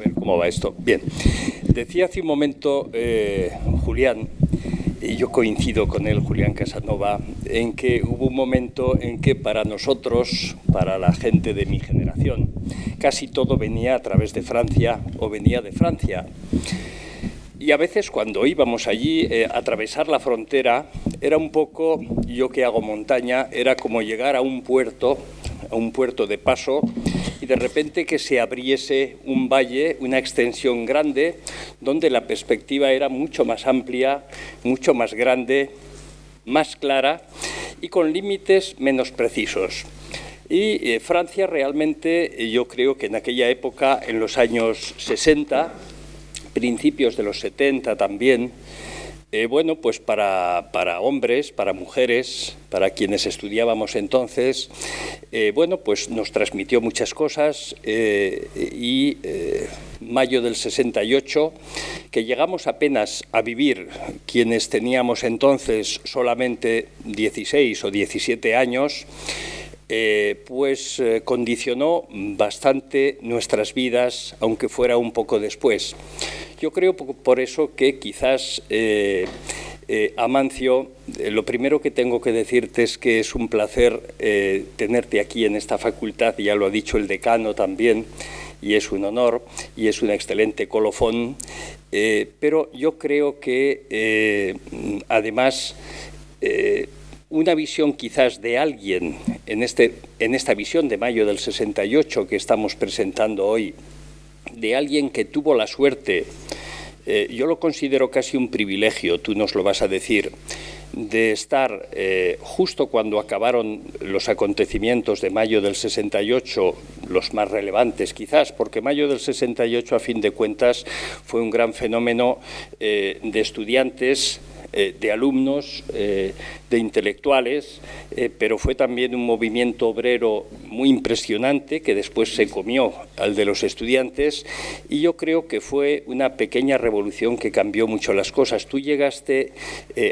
ver cómo va esto. Bien, decía hace un momento Julián, y yo coincido con él, Julián Casanova, en que hubo un momento en que para nosotros, para la gente de mi generación, casi todo venía a través de Francia o venía de Francia. Y a veces cuando íbamos allí, atravesar la frontera era un poco, yo que hago montaña, era como llegar a un puerto de paso, y de repente que se abriese un valle, una extensión grande, donde la perspectiva era mucho más amplia, mucho más grande, más clara y con límites menos precisos. Y Francia realmente, yo creo que en aquella época, en los años 60, principios de los 70 también, bueno, pues para hombres, para mujeres, para quienes estudiábamos entonces, bueno, pues nos transmitió muchas cosas y mayo del 68, que llegamos apenas a vivir quienes teníamos entonces solamente 16 o 17 años, pues condicionó bastante nuestras vidas, aunque fuera un poco después. Yo creo por eso que quizás, Amancio, lo primero que tengo que decirte es que es un placer tenerte aquí en esta facultad, ya lo ha dicho el decano también, y es un honor, y es un excelente colofón, pero yo creo que, además, una visión quizás de alguien en esta visión de mayo del 68 que estamos presentando hoy, de alguien que tuvo la suerte, yo lo considero casi un privilegio, tú nos lo vas a decir, de estar justo cuando acabaron los acontecimientos de mayo del 68, los más relevantes quizás, porque mayo del 68 a fin de cuentas fue un gran fenómeno de estudiantes, de alumnos, de intelectuales, pero fue también un movimiento obrero muy impresionante que después se comió al de los estudiantes, y yo creo que fue una pequeña revolución que cambió mucho las cosas. Tú llegaste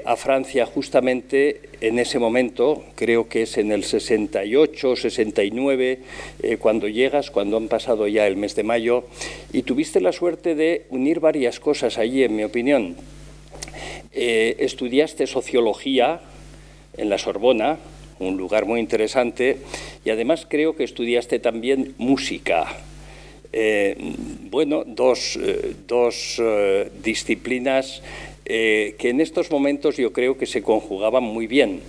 a Francia justamente en ese momento, creo que es en el 68, 69, cuando llegas, cuando han pasado ya el mes de mayo, y tuviste la suerte de unir varias cosas allí, en mi opinión. Estudiaste sociología en la Sorbona, un lugar muy interesante, y además creo que estudiaste también música. Bueno, dos disciplinas que en estos momentos yo creo que se conjugaban muy bien.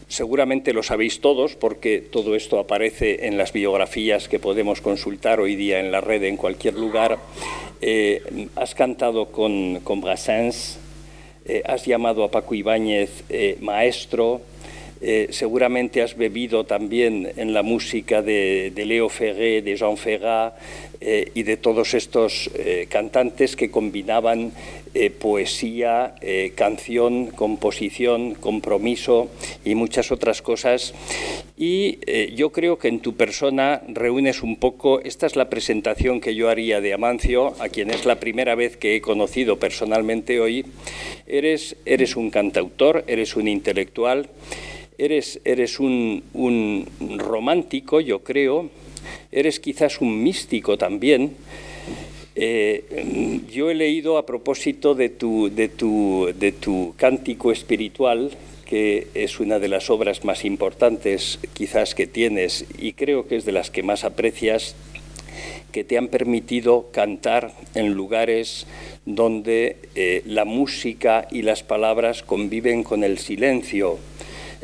Seguramente lo sabéis todos, porque todo esto aparece en las biografías que podemos consultar hoy día en la red, en cualquier lugar. Has cantado con Brassens, has llamado a Paco Ibáñez maestro, seguramente has bebido también en la música de Léo Ferré, de Jean Ferrat y de todos estos cantantes que combinaban poesía, canción, composición, compromiso y muchas otras cosas. Y yo creo que en tu persona reúnes un poco, esta es la presentación que yo haría de Amancio, a quien es la primera vez que he conocido personalmente hoy. Eres un cantautor, eres un intelectual, eres un romántico, yo creo, eres quizás un místico también. Yo he leído a propósito de tu cántico espiritual, que es una de las obras más importantes quizás que tienes, y creo que es de las que más aprecias, que te han permitido cantar en lugares donde la música y las palabras conviven con el silencio.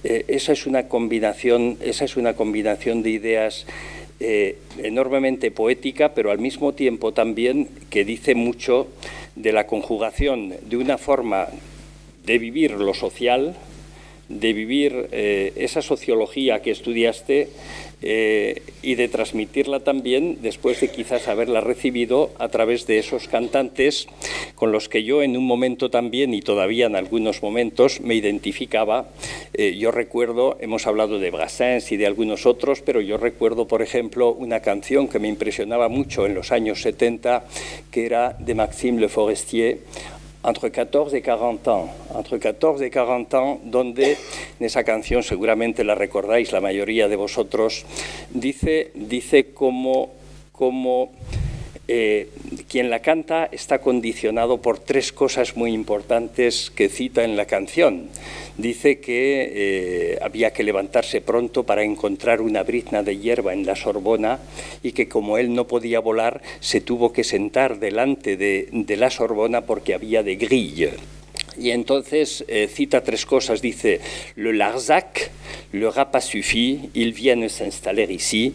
Esa es una combinación de ideas enormemente poética, pero al mismo tiempo también que dice mucho de la conjugación de una forma de vivir lo social, de vivir esa sociología que estudiaste y de transmitirla también después de quizás haberla recibido a través de esos cantantes con los que yo en un momento también y todavía en algunos momentos me identificaba. Yo recuerdo, hemos hablado de Brassens y de algunos otros, pero yo recuerdo, por ejemplo, una canción que me impresionaba mucho en los años 70, que era de Maxime Le Forestier, entre 14 y 40 ans, donde en esa canción, seguramente la recordáis la mayoría de vosotros, dice cómo como quien la canta está condicionado por tres cosas muy importantes que cita en la canción. Dice que había que levantarse pronto para encontrar una brizna de hierba en la Sorbona y que como él no podía volar, se tuvo que sentar delante de la Sorbona porque había de grille. Y entonces cita tres cosas, dice le Larzac, le Rapa suffit, ils viennent s'installer ici.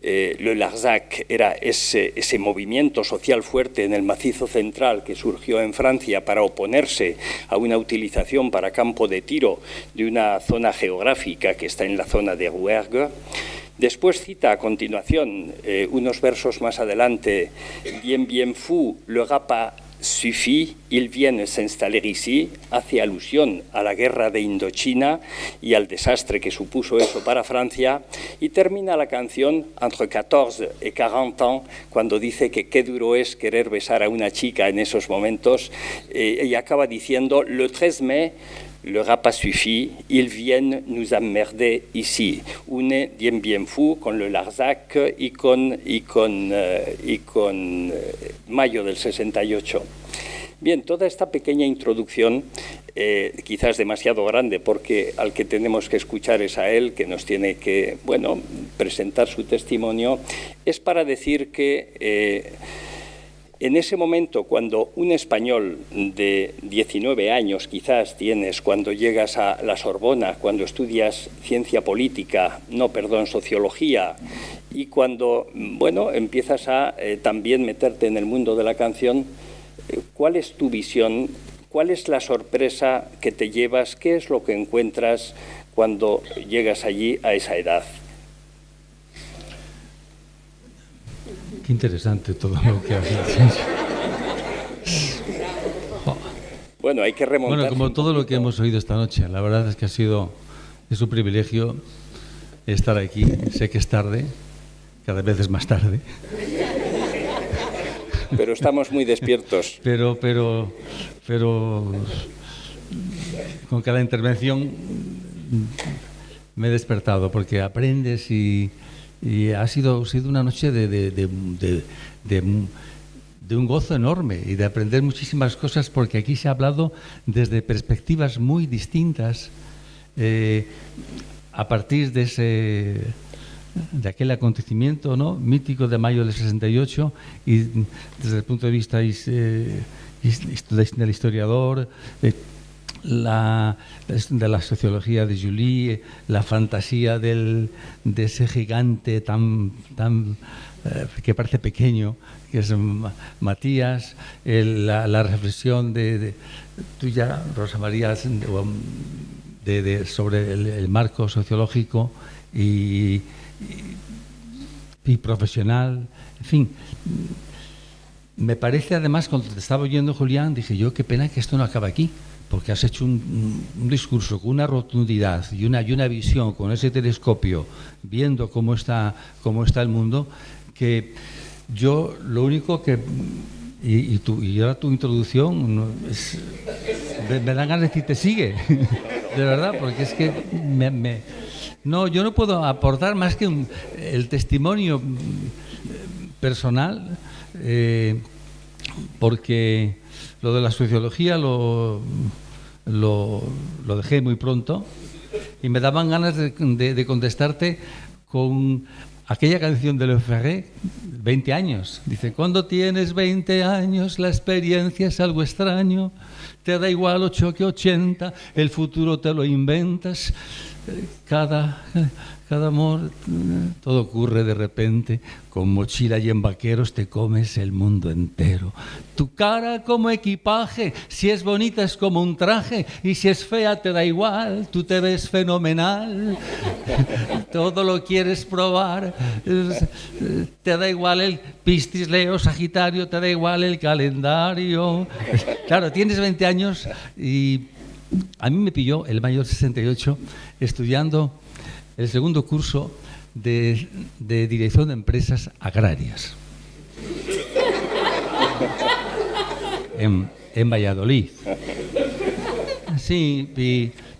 Le Larzac era ese movimiento social fuerte en el macizo central que surgió en Francia para oponerse a una utilización para campo de tiro de una zona geográfica que está en la zona de Rouergue. Después cita a continuación, unos versos más adelante, bien fou, le Rapa suffit, ils viennent s'installer ici, hace alusión a la guerra de Indochina y al desastre que supuso eso para Francia, y termina la canción entre 14 y 40 ans, cuando dice que qué duro es querer besar a una chica en esos momentos, y acaba diciendo le 13 mai, le Rapa suffit, ils viennent nous emmerder ici. Une bien fou con le Larzac y con mayo del 68. Bien, toda esta pequeña introducción, quizás demasiado grande, porque al que tenemos que escuchar es a él, que nos tiene que, presentar su testimonio, es para decir que en ese momento, cuando un español de 19 años quizás tienes, cuando llegas a la Sorbona, cuando estudias sociología, y cuando, empiezas a también meterte en el mundo de la canción, ¿cuál es tu visión? ¿Cuál es la sorpresa que te llevas? ¿Qué es lo que encuentras cuando llegas allí a esa edad? Qué interesante todo lo que has dicho. Bueno, hay que remontar. Bueno, como todo lo que hemos oído esta noche, la verdad es que es un privilegio estar aquí. Sé que es tarde, cada vez es más tarde. Pero estamos muy despiertos. Pero con cada intervención me he despertado, porque aprendes y ha sido una noche de un gozo enorme y de aprender muchísimas cosas, porque aquí se ha hablado desde perspectivas muy distintas a partir de aquel acontecimiento, ¿no?, mítico de mayo del 68, y desde el punto de vista del historiador, de la sociología de Julie, la fantasía de ese gigante tan que parece pequeño, que es Matías, la reflexión de tuya, Rosa María, sobre el marco sociológico y profesional, en fin. Me parece, además, cuando te estaba oyendo, Julián, dije yo, qué pena que esto no acaba aquí, porque has hecho un discurso con una rotundidad y una visión con ese telescopio, viendo cómo está el mundo, que yo lo único que... Y ahora tu introducción me dan ganas de decirte sigue, de verdad, porque es que no, yo no puedo aportar más que el testimonio personal, porque lo de la sociología lo dejé muy pronto y me daban ganas de contestarte con aquella canción de Le Ferré, 20 años. Dice, cuando tienes 20 años la experiencia es algo extraño, te da igual 8 que 80, el futuro te lo inventas. Cada amor, todo ocurre de repente, con mochila y en vaqueros te comes el mundo entero. Tu cara como equipaje, si es bonita es como un traje, y si es fea te da igual, tú te ves fenomenal. Todo lo quieres probar, te da igual el Piscis, Leo, Sagitario, te da igual el calendario. Claro, tienes 20 años y a mí me pilló el mayo del 68 estudiando el segundo curso de Dirección de Empresas Agrarias en Valladolid. Sí,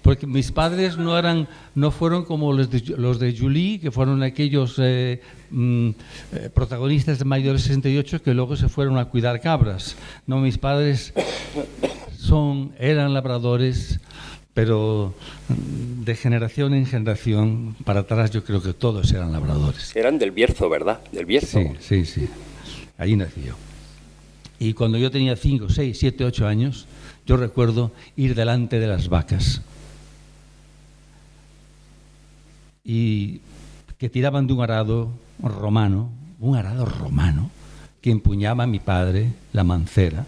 Porque mis padres no fueron como los de Julie, que fueron aquellos protagonistas de Mayo del 68 que luego se fueron a cuidar cabras. No, mis padres eran labradores, pero de generación en generación para atrás yo creo que todos eran labradores. Eran del Bierzo, ¿verdad? Del Bierzo. Sí. Allí nací yo. Y cuando yo tenía 5, 6, 7, 8 años, yo recuerdo ir delante de las vacas y que tiraban de un arado romano que empuñaba mi padre, la mancera,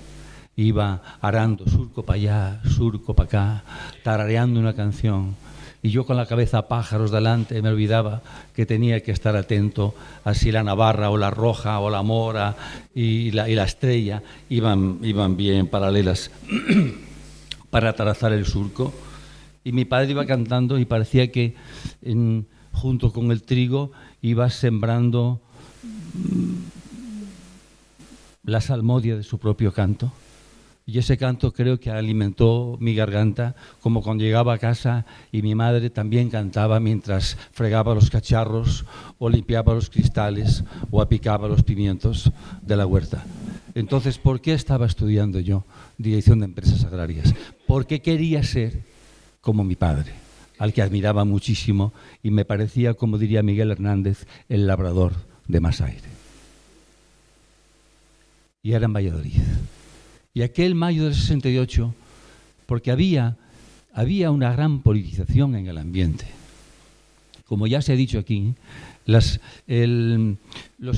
iba arando surco para allá, surco para acá, tarareando una canción. Y yo con la cabeza a pájaros delante me olvidaba que tenía que estar atento a si la navarra o la roja o la mora y la estrella iban bien paralelas para trazar el surco. Y mi padre iba cantando y parecía que junto con el trigo iba sembrando la salmodia de su propio canto. Y ese canto creo que alimentó mi garganta, como cuando llegaba a casa y mi madre también cantaba mientras fregaba los cacharros o limpiaba los cristales o apicaba los pimientos de la huerta. Entonces, ¿por qué estaba estudiando yo dirección de empresas agrarias? Porque quería ser como mi padre, al que admiraba muchísimo y me parecía, como diría Miguel Hernández, el labrador de más aire. Y era en Valladolid. Y aquel mayo del 68, porque había una gran politización en el ambiente. Como ya se ha dicho aquí, los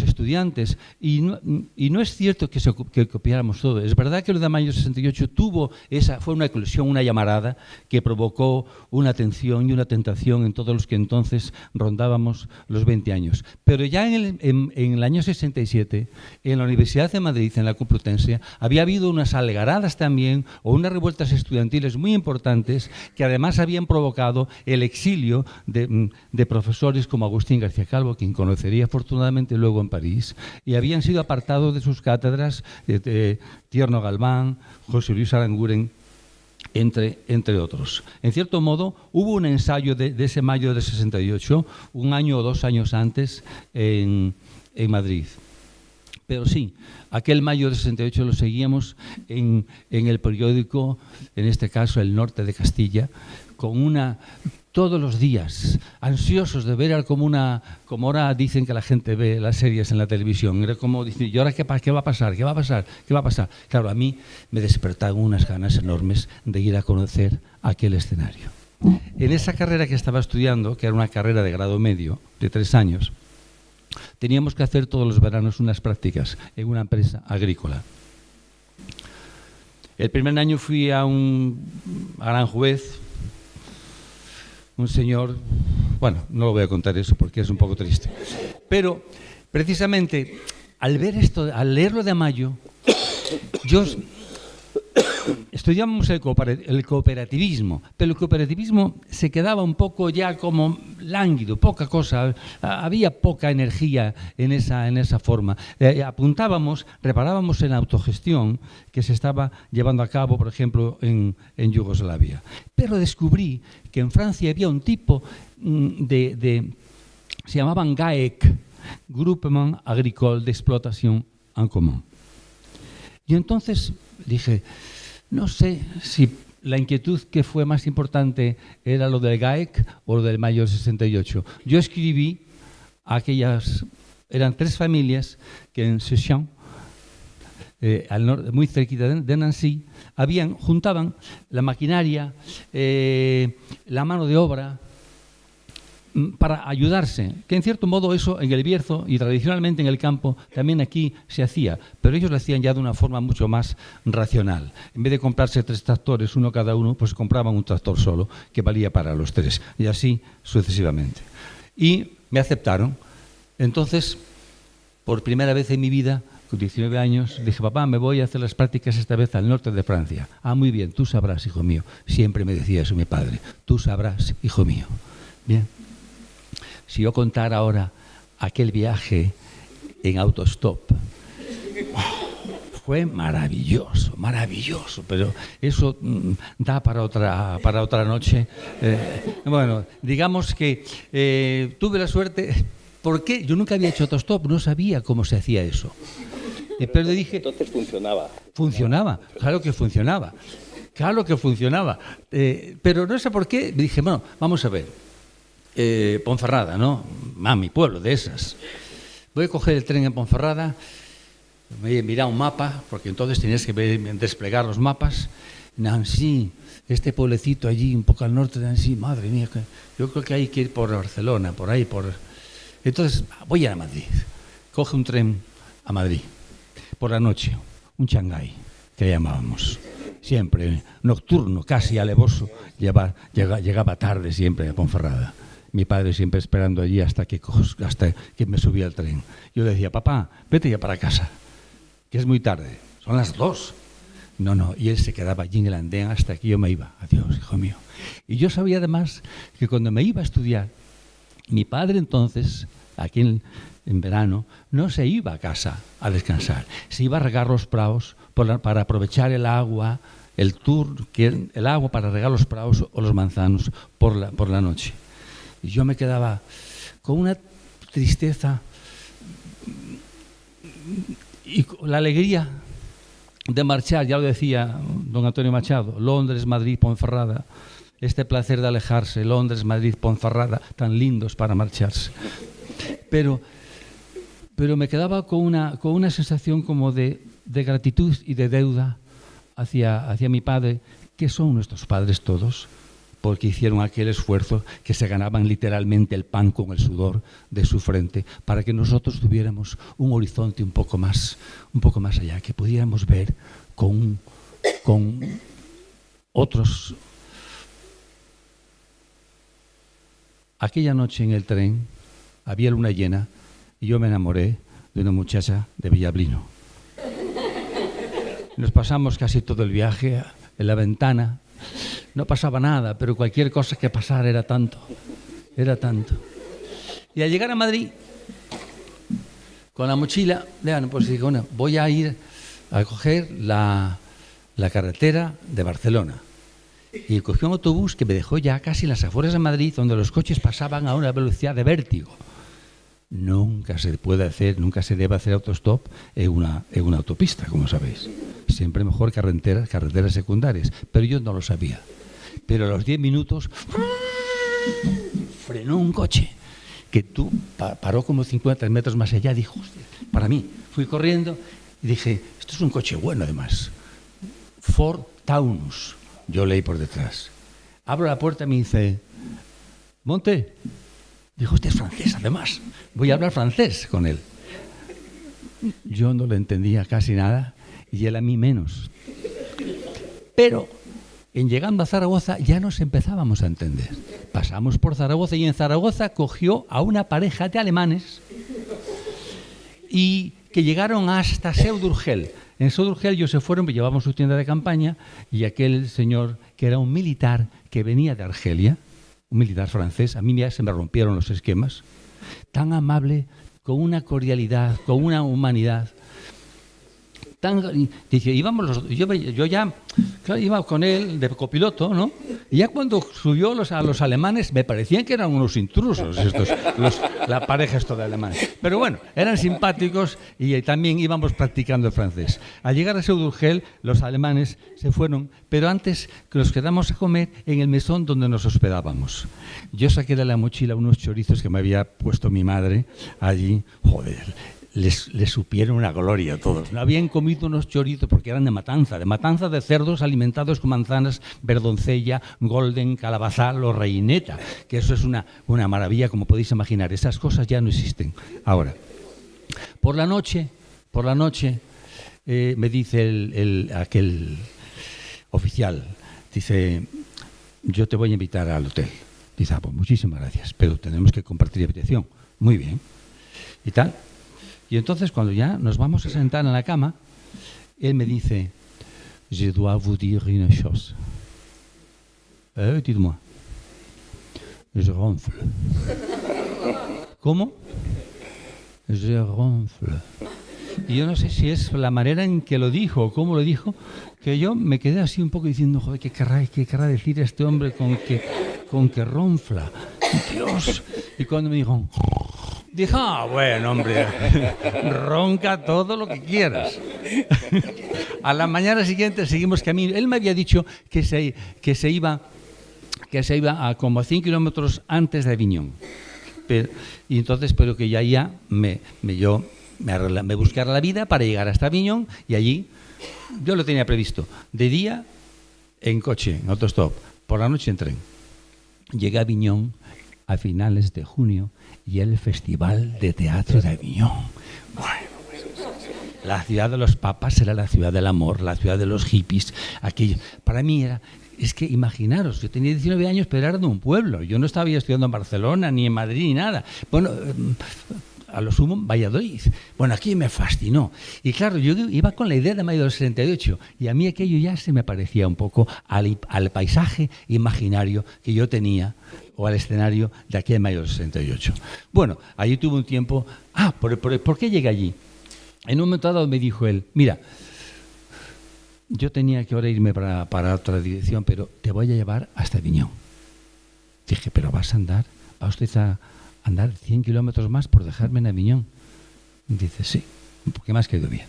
estudiantes, y no es cierto que copiáramos todo, es verdad que lo de mayo del 68 fue una eclosión, una llamarada que provocó una tensión y una tentación en todos los que entonces rondábamos los 20 años. Pero ya en el año 67, en la Universidad de Madrid, en la Complutense, había habido unas algaradas también, o unas revueltas estudiantiles muy importantes, que además habían provocado el exilio de profesores como Agustín García Calvo, quien conocería afortunadamente luego en París, y habían sido apartados de sus cátedras Tierno Galván, José Luis Aranguren, entre otros. En cierto modo, hubo un ensayo de ese mayo del 68, un año o 2 años antes, en Madrid. Pero sí, aquel mayo del 68 lo seguíamos en el periódico, en este caso El Norte de Castilla, todos los días, ansiosos de ver como ahora dicen que la gente ve las series en la televisión. Era como decir, ¿y ahora qué va a pasar? ¿Qué va a pasar? ¿Qué va a pasar? Claro, a mí me despertaban unas ganas enormes de ir a conocer aquel escenario. En esa carrera que estaba estudiando, que era una carrera de grado medio, de 3 años, teníamos que hacer todos los veranos unas prácticas en una empresa agrícola. El primer año fui a Aranjuez, un señor, bueno, no lo voy a contar eso porque es un poco triste, pero precisamente al ver esto, al leerlo de Mayo, estudiábamos el cooperativismo, pero el cooperativismo se quedaba un poco ya como lánguido, poca cosa, había poca energía en esa forma. Reparábamos en la autogestión que se estaba llevando a cabo, por ejemplo, en Yugoslavia. Pero descubrí que en Francia había un tipo se llamaban GAEC, Groupement Agricole d'Exploitation en Commun. Y entonces dije, no sé si la inquietud que fue más importante era lo del GAEC o lo del mayo del 68. Yo escribí eran 3 familias que en Sechant, al norte, muy cerquita de Nancy, juntaban la maquinaria, la mano de obra, para ayudarse, que en cierto modo eso en el Bierzo y tradicionalmente en el campo también aquí se hacía, pero ellos lo hacían ya de una forma mucho más racional. En vez de comprarse 3 tractores, uno cada uno, pues compraban un tractor solo que valía para los 3 y así sucesivamente. Y me aceptaron. Entonces, por primera vez en mi vida, con 19 años, dije, papá, me voy a hacer las prácticas esta vez al norte de Francia. Ah, muy bien, tú sabrás, hijo mío. Siempre me decía eso mi padre, tú sabrás, hijo mío. Bien. Si yo contara ahora aquel viaje en autostop, fue maravilloso, maravilloso, pero eso da para otra noche. Bueno, digamos que tuve la suerte, porque yo nunca había hecho autostop, no sabía cómo se hacía eso. Pero dije... Entonces funcionaba. Funcionaba, claro que funcionaba. Claro que funcionaba. Pero no sé por qué, me dije, bueno, vamos a ver. Ponferrada, ¿no? Mi pueblo, de esas. Voy a coger el tren en Ponferrada, me he mirado un mapa, porque entonces tenías que desplegar los mapas. Nancy, este pueblecito allí, un poco al norte de Nancy, madre mía, yo creo que hay que ir por Barcelona, por ahí, por... Entonces, voy a ir a Madrid. Coge un tren a Madrid, por la noche, un Shanghái, que llamábamos. Siempre, nocturno, casi alevoso, llegaba tarde siempre a Ponferrada. Mi padre siempre esperando allí hasta que me subía al tren. Yo le decía, papá, vete ya para casa, que es muy tarde, son las 2. No, y él se quedaba allí en el andén hasta que yo me iba. Adiós, hijo mío. Y yo sabía además que cuando me iba a estudiar, mi padre entonces, aquí en verano, no se iba a casa a descansar, se iba a regar los prados para aprovechar el agua, el agua para regar los prados o los manzanos por la noche. Y yo me quedaba con una tristeza y con la alegría de marchar, ya lo decía don Antonio Machado, Londres, Madrid, Ponferrada, este placer de alejarse, Londres, Madrid, Ponferrada, tan lindos para marcharse. Pero me quedaba con una sensación como de gratitud y de deuda hacia mi padre, que son nuestros padres todos, porque hicieron aquel esfuerzo que se ganaban literalmente el pan con el sudor de su frente, para que nosotros tuviéramos un horizonte un poco más allá, que pudiéramos ver con otros. Aquella noche en el tren había luna llena y yo me enamoré de una muchacha de Villablino. Nos pasamos casi todo el viaje en la ventana. No pasaba nada, pero cualquier cosa que pasara era tanto. Y al llegar a Madrid, con la mochila, pues digo, bueno, voy a ir a coger la carretera de Barcelona. Y cogí un autobús que me dejó ya casi en las afueras de Madrid, donde los coches pasaban a una velocidad de vértigo. Nunca se debe hacer autostop en una autopista, como sabéis. Siempre mejor carreteras secundarias. Pero yo no lo sabía. Pero a los 10 minutos frenó un coche que paró como 50 metros más allá. Dijo, hostia, para mí. Fui corriendo y dije, esto es un coche bueno además. Ford Taunus. Yo leí por detrás. Abro la puerta y me dice, Monte. Dijo, usted es francés, además. Voy a hablar francés con él. Yo no le entendía casi nada y él a mí menos. Pero en llegando a Zaragoza ya nos empezábamos a entender. Pasamos por Zaragoza y en Zaragoza cogió a una pareja de alemanes y que llegaron hasta Seu d'Urgell. En Seu d'Urgell ellos se fueron, llevaban su tienda de campaña y aquel señor, que era un militar que venía de Argelia, un militar francés, a mí ya se me rompieron los esquemas, tan amable, con una cordialidad, con una humanidad. Dice, yo ya iba con él de copiloto, ¿no? Y ya cuando subió a los alemanes, me parecían que eran unos intrusos la pareja esto de alemanes. Pero bueno, eran simpáticos y también íbamos practicando el francés. Al llegar a Seu d'Urgell, los alemanes se fueron, pero antes que nos quedamos a comer en el mesón donde nos hospedábamos. Yo saqué de la mochila unos chorizos que me había puesto mi madre allí. Joder, les supieron una gloria a todos. No habían comido unos chorizos porque eran de matanza de cerdos alimentados con manzanas, verdoncella, golden, calabazal o reineta, que eso es una maravilla, como podéis imaginar. Esas cosas ya no existen ahora. Por la noche me dice aquel oficial, dice, yo te voy a invitar al hotel. Dice, pues muchísimas gracias, pero tenemos que compartir habitación. Muy bien. Y tal. Y entonces, cuando ya nos vamos a sentar en la cama, él me dice, je dois vous dire une chose. Dites-moi. Je ronfle. ¿Cómo? Je ronfle. Y yo no sé si es la manera en que lo dijo o cómo lo dijo, que yo me quedé así un poco diciendo, joder, ¿qué querrá decir este hombre con que ronfla? Dios. Y cuando me dijo, dije, bueno, hombre, ronca todo lo que quieras. A la mañana siguiente seguimos camino. Él me había dicho que se iba a como 100 kilómetros antes de Aviñón. Y entonces, pero que ya me buscara la vida para llegar hasta Aviñón, y allí yo lo tenía previsto. De día en coche, en autostop, por la noche en tren. Llegué a Aviñón a finales de junio y el Festival de Teatro de Aviñón. Bueno, la ciudad de los papas era la ciudad del amor, la ciudad de los hippies. Aquello, para mí es que imaginaros, yo tenía 19 años, pero era de un pueblo. Yo no estaba estudiando en Barcelona, ni en Madrid, ni nada. Bueno, a lo sumo en Valladolid. Bueno, aquí me fascinó. Y claro, yo iba con la idea de mayo del 68, y a mí aquello ya se me parecía un poco al paisaje imaginario que yo tenía, o al escenario de aquel mayo del 68. Bueno, allí tuve un tiempo. ¿Por qué llegué allí? En un momento dado me dijo él, mira, yo tenía que ahora irme para otra dirección, pero te voy a llevar hasta Aviñón. Dije, ¿pero va usted a andar 100 kilómetros más por dejarme en Aviñón? Dice, sí, porque me has quedado bien.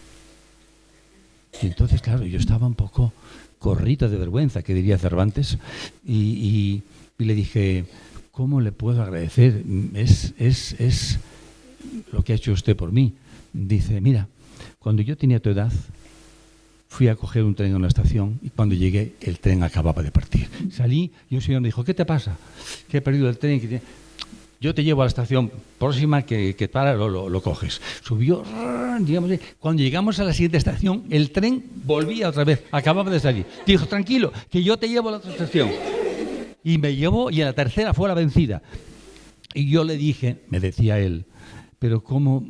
Y entonces, claro, yo estaba un poco corrito de vergüenza, que diría Cervantes, y le dije, ¿cómo le puedo agradecer? Es lo que ha hecho usted por mí. Dice, mira, cuando yo tenía tu edad, fui a coger un tren en una estación, y cuando llegué, el tren acababa de partir. Salí y un señor me dijo, ¿qué te pasa? Que he perdido el tren. Yo te llevo a la estación próxima que para, lo coges. Subió, digamos, cuando llegamos a la siguiente estación, el tren volvía otra vez, acababa de salir. Dijo, tranquilo, que yo te llevo a la otra estación. Y me llevó, y en la tercera fue la vencida. Y yo le dije, me decía él, pero ¿cómo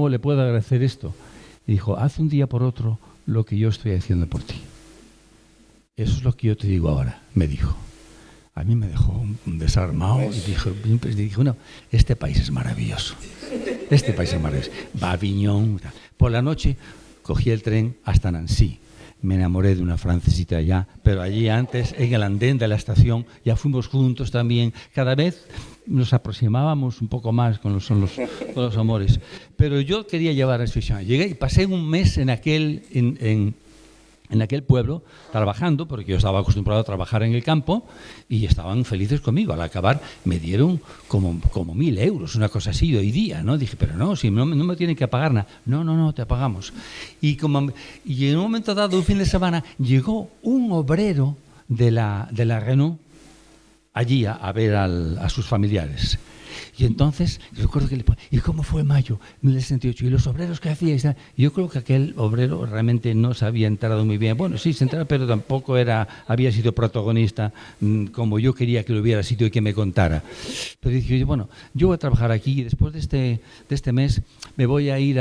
le puedo agradecer esto? Y dijo, haz un día por otro lo que yo estoy haciendo por ti. Eso es lo que yo te digo ahora, me dijo. A mí me dejó desarmado y dijo, no, este país es maravilloso. Este país es maravilloso. Va a Aviñón. Por la noche cogí el tren hasta Nancy. Me enamoré de una francesita allá, pero allí antes, en el andén de la estación, ya fuimos juntos también. Cada vez nos aproximábamos un poco más con los amores. Pero yo quería llevar a Suiza. Llegué y pasé un mes en aquel pueblo trabajando, porque yo estaba acostumbrado a trabajar en el campo, y estaban felices conmigo. Al acabar me dieron como 1.000 euros, una cosa así, hoy día, ¿no? Dije, pero no, si no me tienen que pagar nada. No, te pagamos. Y en un momento dado, un fin de semana, llegó un obrero de la Renault allí a ver a sus familiares. Y entonces, recuerdo que ¿y cómo fue mayo del 68? ¿Y los obreros qué hacíais? Yo creo que aquel obrero realmente no se había enterado muy bien. Bueno, sí, se enteró, pero tampoco había sido protagonista como yo quería que lo hubiera sido y que me contara. Pero dije, bueno, yo voy a trabajar aquí, y después de este mes me voy a ir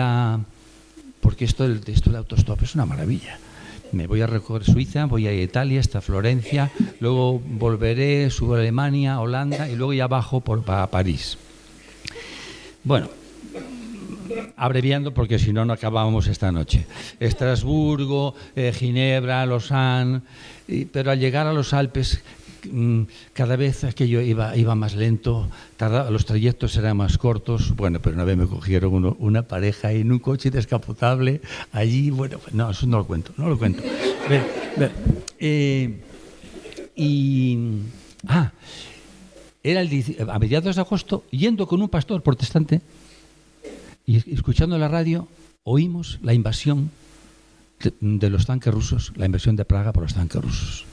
porque esto del autostop es una maravilla. Me voy a recorrer Suiza, voy a ir a Italia, hasta Florencia, luego volveré, subo a Alemania, Holanda, y luego ya bajo a París. Bueno, abreviando porque si no acabábamos esta noche. Estrasburgo, Ginebra, Lausanne, pero al llegar a los Alpes, cada vez aquello iba más lento, los trayectos eran más cortos. Bueno, pero una vez me cogieron una pareja en un coche descapotable allí. Bueno, no, eso no lo cuento. Era a mediados de agosto, yendo con un pastor protestante y escuchando la radio, oímos la invasión de los tanques rusos, la invasión de Praga por los tanques rusos.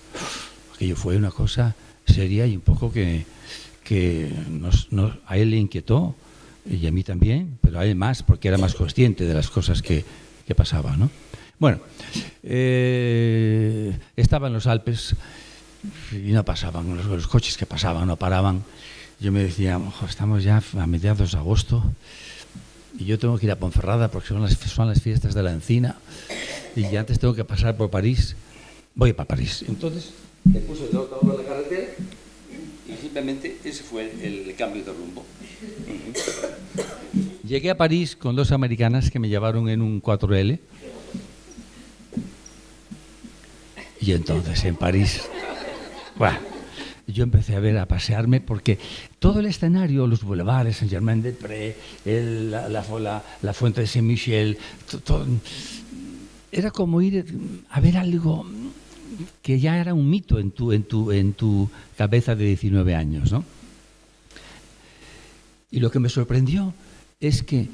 Aquello fue una cosa seria y un poco que a él le inquietó, y a mí también, pero a él más, porque era más consciente de las cosas que pasaban, ¿no? Bueno, estaba en los Alpes y no pasaban, los coches que pasaban no paraban. Yo me decía, estamos ya a mediados de agosto y yo tengo que ir a Ponferrada porque son las fiestas de la Encina, y antes tengo que pasar por París. Voy para París. Entonces me puse de otro lado de la carretera y simplemente ese fue el cambio de rumbo. Llegué a París con 2 americanas que me llevaron en un 4L. Y entonces en París, bueno, yo empecé a pasearme porque todo el escenario, los boulevards, Saint-Germain-des-Prés, la Fuente de Saint-Michel, era como ir a ver algo que ya era un mito en tu cabeza de 19 años, ¿no? Y lo que me sorprendió es que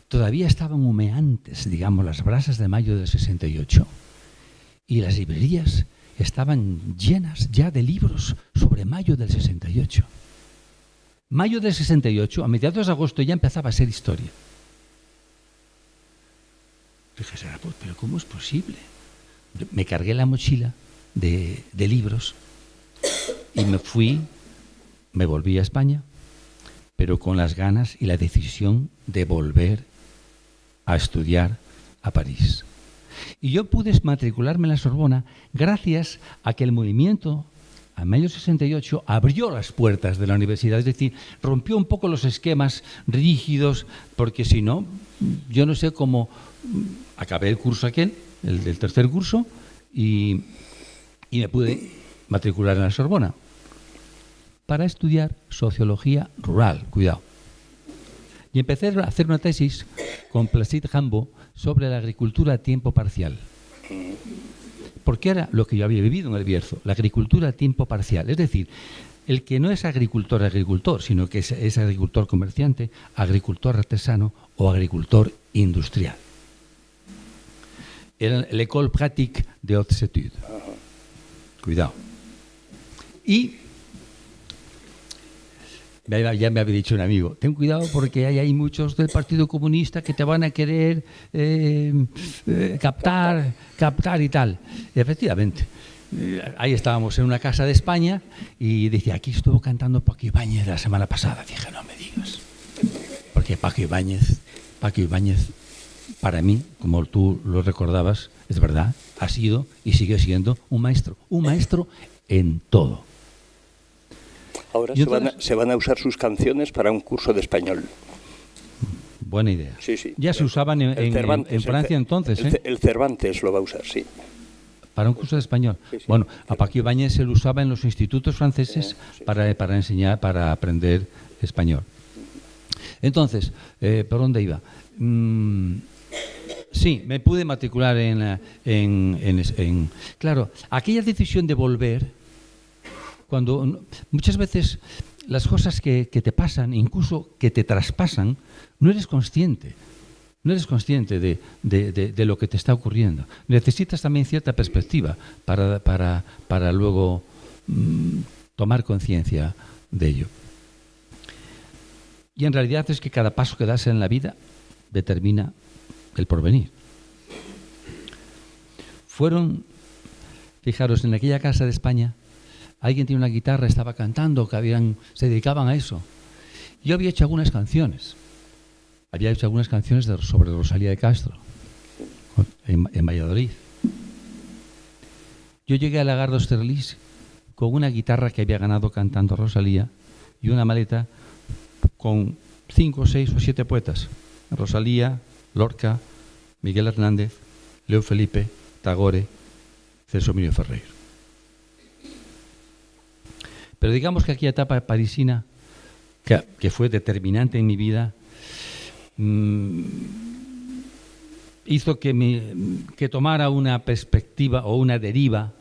todavía estaban humeantes, digamos, las brasas de mayo del 68. Y las librerías estaban llenas ya de libros sobre mayo del 68. Mayo del 68, a mediados de agosto, ya empezaba a ser historia. Dije, pero ¿cómo es posible? Me cargué la mochila de libros y me volví a España, pero con las ganas y la decisión de volver a estudiar a París. Y yo pude matricularme en la Sorbona gracias a que el movimiento, a mayo 68, abrió las puertas de la universidad, es decir, rompió un poco los esquemas rígidos, porque si no, yo no sé cómo acabé el curso aquel, el tercer curso, y me pude matricular en la Sorbona para estudiar sociología rural, cuidado. Y empecé a hacer una tesis con Placide Jambaud sobre la agricultura a tiempo parcial. Porque era lo que yo había vivido en el Bierzo, la agricultura a tiempo parcial. Es decir, el que no es agricultor, sino que es agricultor comerciante, agricultor artesano o agricultor industrial. Era l'école pratique de hautes études. Cuidado. Y ya me había dicho un amigo, ten cuidado porque hay muchos del Partido Comunista que te van a querer captar y tal. Y efectivamente, ahí estábamos en una casa de España y decía, aquí estuvo cantando Paco Ibáñez la semana pasada. Dije, no me digas. Porque Paco Ibáñez, para mí, como tú lo recordabas, es verdad, ha sido y sigue siendo un maestro en todo. Ahora se van a usar sus canciones para un curso de español. Buena idea. Sí, sí. Ya se usaban en Francia entonces, ¿eh? El Cervantes lo va a usar, sí. Para un curso de español. Sí, sí. Bueno, a Paco Ibáñez se lo usaba en los institutos franceses para enseñar, para aprender español. Entonces, ¿por dónde iba? Sí, me pude matricular Claro, aquella decisión de volver, cuando muchas veces las cosas que te pasan, incluso que te traspasan, no eres consciente de lo que te está ocurriendo. Necesitas también cierta perspectiva para luego tomar conciencia de ello. Y en realidad es que cada paso que das en la vida determina el porvenir. Fijaros, en aquella casa de España, alguien tiene una guitarra, estaba cantando, se dedicaban a eso. Yo había hecho algunas canciones. Sobre Rosalía de Castro, en Valladolid. Yo llegué a Lagardos Terlís con una guitarra que había ganado cantando Rosalía y una maleta con 5, 6 o 7 poetas. Rosalía, Lorca, Miguel Hernández, Leo Felipe, Tagore, Celso Emilio Ferreiro. Pero digamos que aquella etapa parisina, que fue determinante en mi vida, hizo que tomara una perspectiva o una deriva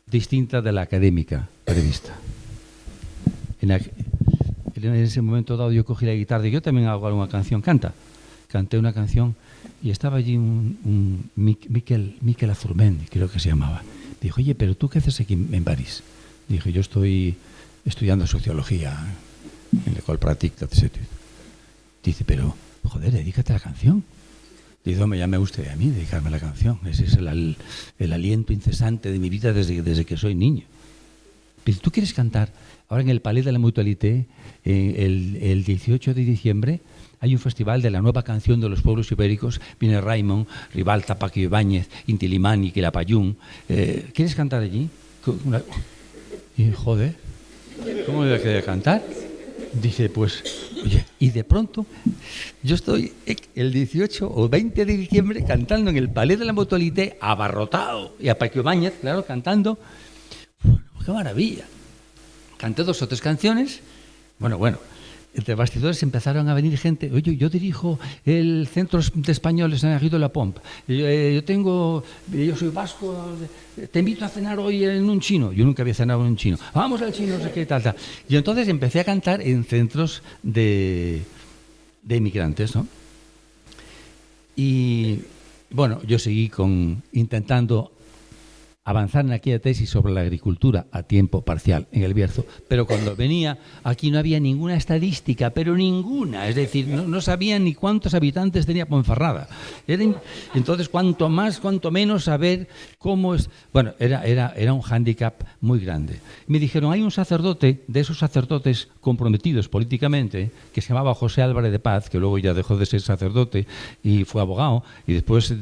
distinta de la académica prevista. En ese momento dado yo cogí la guitarra y yo también hago alguna canción, canté una canción y estaba allí un Miquel Azurmendi, creo que se llamaba. Dijo, oye, pero ¿tú qué haces aquí en París? Dije, yo estoy estudiando sociología en l'École Pratique d'Hautes Études. Dice, pero, joder, dedícate a la canción. Dice, me llame usted a mí, dedicarme a la canción. Ese es el aliento incesante de mi vida desde que soy niño. Dice, ¿tú quieres cantar? Ahora en el Palais de la Mutualité, el 18 de diciembre, hay un festival de la nueva canción de los pueblos ibéricos. Viene Raimon, Ribalta, Paco Ibáñez, Inti Limani, Quilapayún. ¿Quieres cantar allí? Y joder, ¿cómo voy a querer cantar? Dice, pues, oye, y de pronto yo estoy el 18 o 20 de diciembre cantando en el Palais de la Mutualité, abarrotado, y a Paquio Báñez, claro, cantando. Bueno, qué maravilla. Canté 2 o 3 canciones. Bueno, entre bastidores empezaron a venir gente. Oye, yo dirijo el Centro de Españoles en Río de la Pompa. Yo soy vasco, te invito a cenar hoy en un chino. Yo nunca había cenado en un chino. Vamos al chino, no sé qué, tal. Y entonces empecé a cantar en centros de inmigrantes, ¿no? Y bueno, yo seguí intentando avanzar en aquella tesis sobre la agricultura a tiempo parcial en El Bierzo, pero cuando venía aquí no había ninguna estadística, pero ninguna, es decir, no sabían ni cuántos habitantes tenía Ponferrada. Entonces, cuanto menos saber cómo es... Bueno, era un hándicap muy grande. Me dijeron, hay un sacerdote, de esos sacerdotes comprometidos políticamente, que se llamaba José Álvarez de Paz, que luego ya dejó de ser sacerdote y fue abogado, y después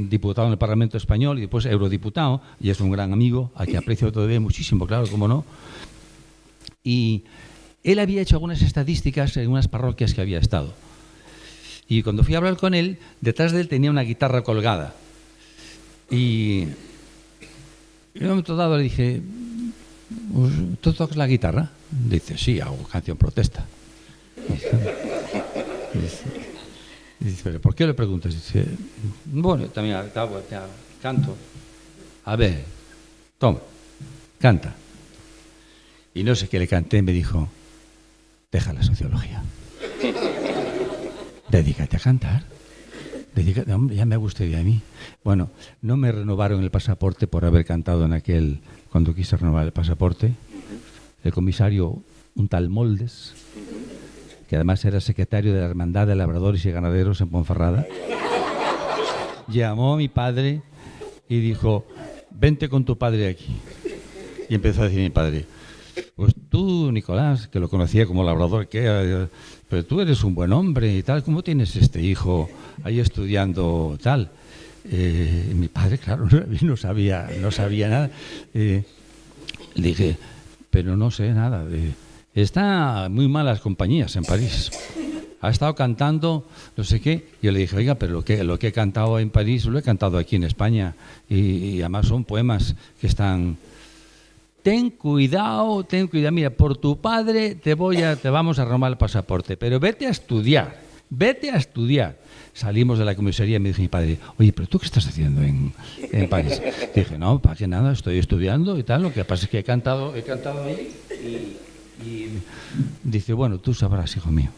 diputado en el Parlamento Español, y después eurodiputado, y es un gran amigo, a que aprecio todavía muchísimo, claro, cómo no. Y él había hecho algunas estadísticas en unas parroquias que había estado. Y cuando fui a hablar con él, detrás de él tenía una guitarra colgada. Y en un momento dado le dije, ¿tú tocas la guitarra? Dice, sí, hago canción protesta. Dice, ¿pero por qué le preguntas? Dice, bueno, también canto. A ver, toma, canta. Y no sé qué le canté, me dijo, deja la sociología. Dedícate a cantar. Hombre, ya me gustaría a mí. Bueno, no me renovaron el pasaporte por haber cantado cuando quise renovar el pasaporte. El comisario, un tal Moldes, que además era secretario de la Hermandad de Labradores y Ganaderos en Ponferrada, llamó a mi padre y dijo, vente con tu padre aquí. Y empezó a decir mi padre, pues tú, Nicolás, que lo conocía como labrador, pero tú eres un buen hombre y tal, ¿cómo tienes este hijo ahí estudiando tal? Mi padre, claro, no sabía nada. Le dije, pero no sé nada. Está muy malas compañías en París. Ha estado cantando no sé qué. Yo le dije, oiga, pero lo que he cantado en París lo he cantado aquí en España. Y además son poemas que están... Ten cuidado, mira, por tu padre te vamos a renovar el pasaporte, pero vete a estudiar. Salimos de la comisaría y me dijo mi padre, oye, pero ¿tú qué estás haciendo en París? Dije, no, para que nada, estoy estudiando y tal, lo que pasa es que he cantado ahí y dice, bueno, tú sabrás, hijo mío.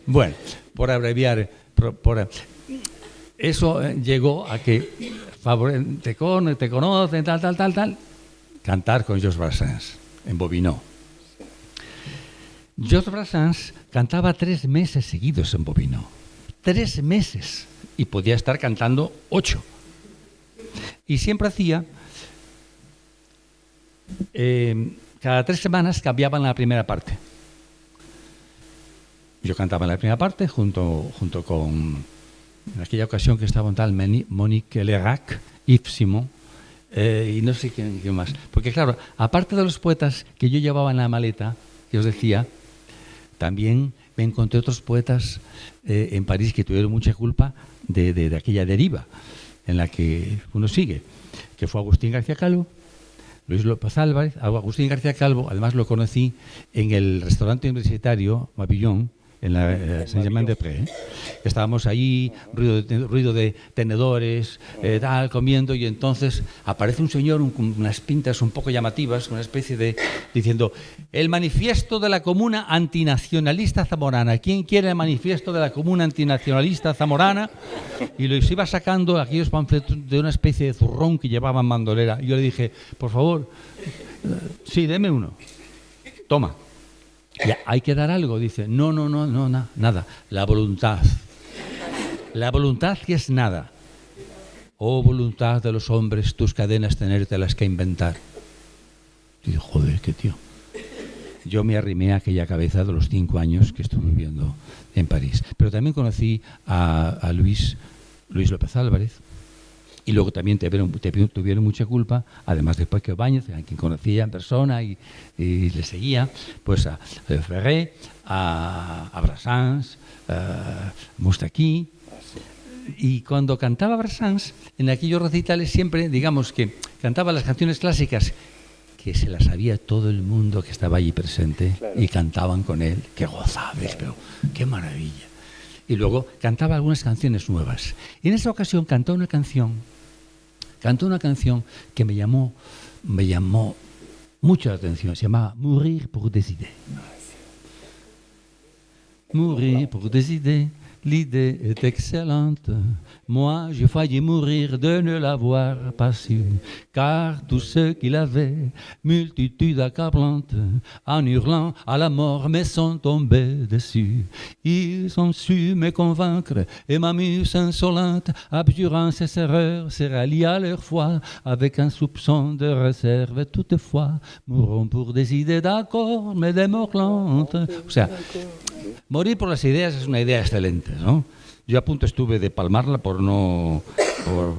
Bueno, por abreviar, eso llegó a que te conocen, tal, cantar con Georges Brassens en Bobino. Georges Brassens cantaba 3 meses seguidos en Bobino. 3 meses. Y podía estar cantando 8. Y siempre hacía... cada 3 semanas cambiaban la primera parte. Yo cantaba en la primera parte junto con... En aquella ocasión que estaba un tal Monique Lerac, Yves Simon, y no sé quién más. Porque claro, aparte de los poetas que yo llevaba en la maleta, que os decía, también me encontré otros poetas en París que tuvieron mucha culpa de aquella deriva en la que uno sigue, que fue Agustín García Calvo, Luis López Álvarez. Agustín García Calvo, además lo conocí en el restaurante universitario Mabillon, en la Saint-Germain-des-Prés. Estábamos ahí, ruido de tenedores, tal, comiendo, y entonces aparece un señor con unas pintas un poco llamativas, una especie de... diciendo, el manifiesto de la Comuna Antinacionalista Zamorana. ¿Quién quiere el manifiesto de la Comuna Antinacionalista Zamorana? Y los iba sacando aquellos panfletos de una especie de zurrón que llevaban bandolera. Y yo le dije, por favor, sí, deme uno. Toma. Ya, ¿hay que dar algo? Dice, no, nada. La voluntad. La voluntad que es nada. Oh, voluntad de los hombres, tus cadenas tenértelas que inventar. Y digo, joder, qué tío. Yo me arrimé a aquella cabeza de los 5 años que estuve viviendo en París. Pero también conocí a Luis López Álvarez, Y luego también tuvieron mucha culpa, además después que Ibáñez, a quien conocía en persona y le seguía, pues a Ferré, a Brassens, a Moustaki. Y cuando cantaba Brassens, en aquellos recitales siempre, digamos que cantaba las canciones clásicas que se las sabía todo el mundo que estaba allí presente, claro, y cantaban con él. Qué gozables, pero qué maravilla. Y luego cantaba algunas canciones nuevas. Y en esa ocasión cantó una canción que me llamó mucho la atención. Se llamaba Mourir pour décider. Mourir pour décider. L'idée est excellente. Moi, j'ai failli mourir de ne l'avoir pas su, car tous ceux qui l'avaient, multitude accablante, en hurlant à la mort, me sont tombés dessus. Ils ont su me convaincre, et ma muse insolente, abjurant ses erreurs, se rallie à leur foi, avec un soupçon de réserve toutefois. Mourrons pour des idées d'accord, mais des morts lentes. O sea, morir por las ideas es una idea excelente, ¿no? Yo a punto estuve de palmarla por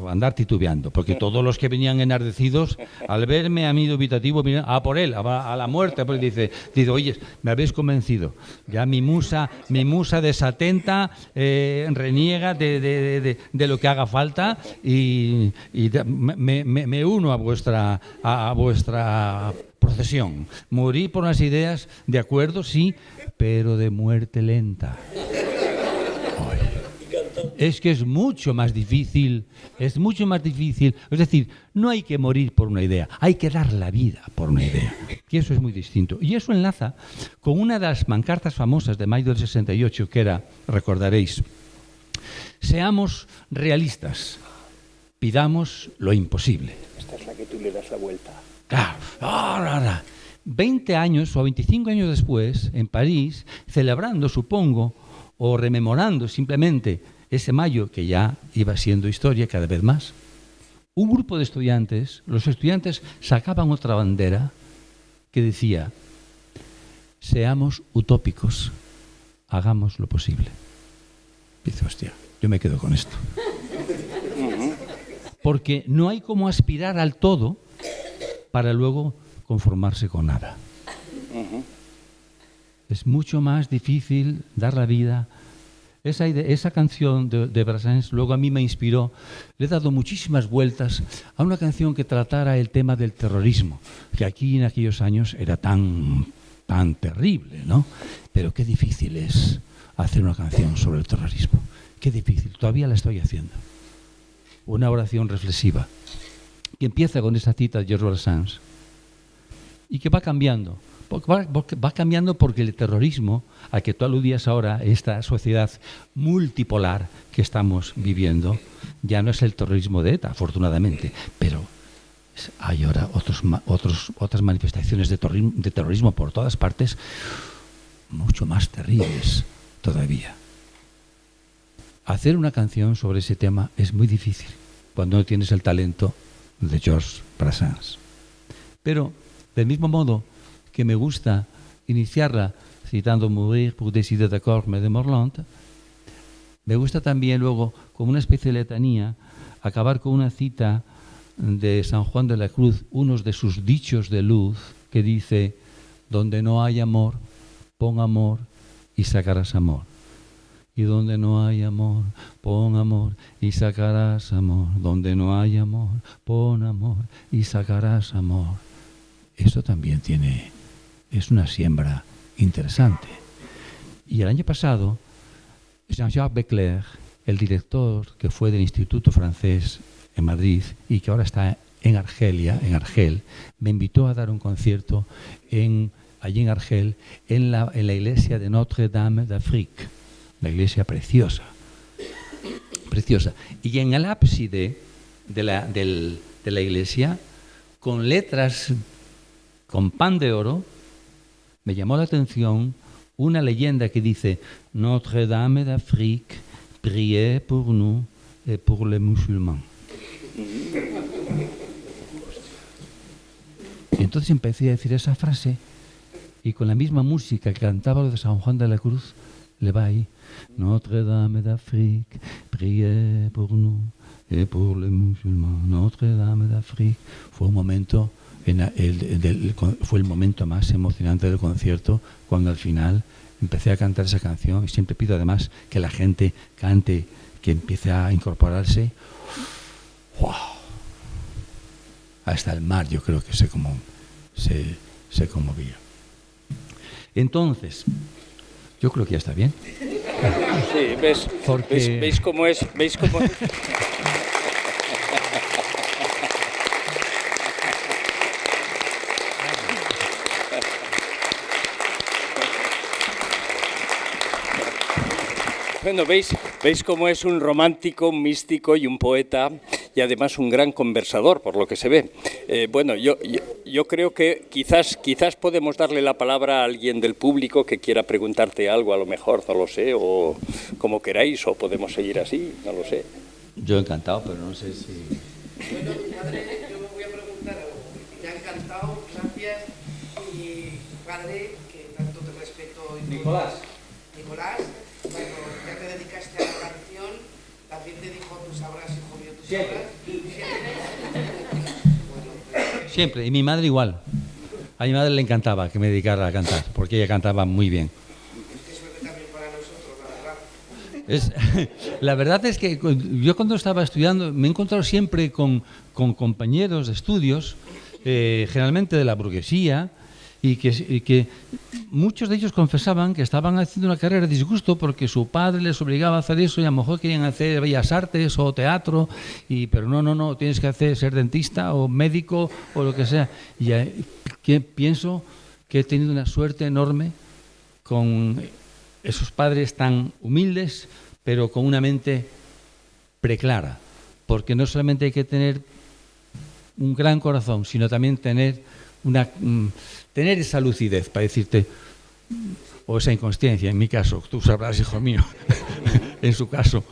andar titubeando, porque todos los que venían enardecidos, al verme a mi dubitativo, miran a por él, a la muerte, pues dice, oye, me habéis convencido, ya mi musa desatenta, reniega de lo que haga falta y me uno a vuestra procesión. Morí por las ideas, de acuerdo, sí, pero de muerte lenta. Es que es mucho más difícil. Es decir, no hay que morir por una idea, hay que dar la vida por una idea. Y eso es muy distinto. Y eso enlaza con una de las pancartas famosas de mayo del 68, que era, recordaréis, seamos realistas, pidamos lo imposible. Esta es la que tú le das la vuelta. Claro. 20 años o 25 años después, en París, celebrando, supongo, o rememorando simplemente ese mayo que ya iba siendo historia cada vez más, un grupo de estudiantes, los estudiantes sacaban otra bandera que decía: seamos utópicos, hagamos lo posible. Dice, hostia, yo me quedo con esto. Porque no hay como aspirar al todo para luego conformarse con nada. Es mucho más difícil dar la vida. Esa canción de Brassens luego a mí me inspiró. Le he dado muchísimas vueltas a una canción que tratara el tema del terrorismo, que aquí en aquellos años era tan terrible, ¿no? Pero qué difícil es hacer una canción sobre el terrorismo. Qué difícil. Todavía la estoy haciendo. Una oración reflexiva que empieza con esa cita de Georges Brassens y que va cambiando. Va cambiando porque el terrorismo al que tú aludías ahora, esta sociedad multipolar que estamos viviendo, ya no es el terrorismo de ETA, afortunadamente, pero hay ahora otras manifestaciones de terrorismo por todas partes, mucho más terribles todavía. Hacer una canción sobre ese tema es muy difícil cuando no tienes el talento de Georges Brassens. Pero, del mismo modo que me gusta iniciarla citando Mourir pour décider d'accord, mais de mort lente, me gusta también luego, como una especie de letanía, acabar con una cita de San Juan de la Cruz, unos de sus dichos de luz, que dice: donde no hay amor, pon amor y sacarás amor. Y donde no hay amor, pon amor y sacarás amor. Donde no hay amor, pon amor y sacarás amor. Esto también es una siembra interesante. Y el año pasado, Jean-Jacques Beccler, el director que fue del Instituto Francés en Madrid y que ahora está en Argel, me invitó a dar un concierto allí en Argel, en la iglesia de Notre-Dame d'Afrique, una iglesia preciosa. Y en el ábside de la iglesia, con letras con pan de oro, me llamó la atención una leyenda que dice: Notre-Dame d'Afrique, priez pour nous et pour les musulmans. Y entonces empecé a decir esa frase y con la misma música que cantaba lo de San Juan de la Cruz, le va ahí: Notre-Dame d'Afrique, priez pour nous et pour les musulmans, Notre-Dame d'Afrique. Fue un momento, fue el momento más emocionante del concierto, cuando al final empecé a cantar esa canción, y siempre pido además que la gente cante, que empiece a incorporarse. ¡Wow! Hasta el mar yo creo que se conmovía. Entonces, yo creo que ya está bien. Sí, ¿veis cómo es? ¿Veis cómo es? Bueno, ¿veis cómo es un romántico, un místico y un poeta, y además un gran conversador, por lo que se ve? Bueno, yo creo que quizás podemos darle la palabra a alguien del público que quiera preguntarte algo, a lo mejor, no lo sé, o como queráis, o podemos seguir así, no lo sé. Yo encantado, pero no sé si... Bueno, padre, yo me voy a preguntar algo. Te ha encantado, gracias. Y padre, que tanto te respeto... Nicolás, cuando ya te dedicaste a la canción, también te dijo, tú sabrás, hijo mío, tú sabrás. siempre, y mi madre igual. A mi madre le encantaba que me dedicara a cantar, porque ella cantaba muy bien. Qué suerte también para nosotros, la verdad. La verdad es que yo cuando estaba estudiando me he encontrado siempre con compañeros de estudios, generalmente de la burguesía, y que muchos de ellos confesaban que estaban haciendo una carrera de disgusto porque su padre les obligaba a hacer eso, y a lo mejor querían hacer bellas artes o teatro, pero no, tienes que ser dentista o médico o lo que sea. Y pienso que he tenido una suerte enorme con esos padres tan humildes, pero con una mente preclara, porque no solamente hay que tener un gran corazón, sino también tener esa lucidez para decirte, o esa inconsciencia, en mi caso, tú sabrás, hijo mío, en su caso.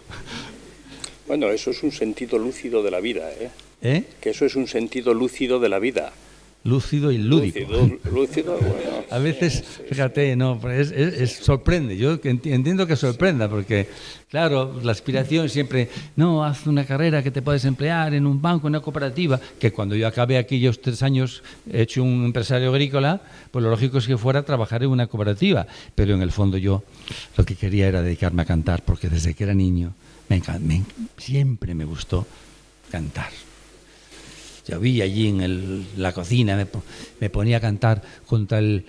Bueno, eso es un sentido lúcido de la vida, ¿eh? Que eso es un sentido lúcido de la vida. Lúcido y lúdico. Lúcido, bueno. A veces, fíjate, no, sorprende. Yo entiendo que sorprenda, porque, claro, la aspiración siempre, haz una carrera que te puedes emplear en un banco, en una cooperativa, que cuando yo acabé aquellos 3 años hecho un empresario agrícola, pues lo lógico es que fuera a trabajar en una cooperativa. Pero en el fondo yo lo que quería era dedicarme a cantar, porque desde que era niño siempre me gustó cantar. Yo vi allí en la cocina, me ponía a cantar contra el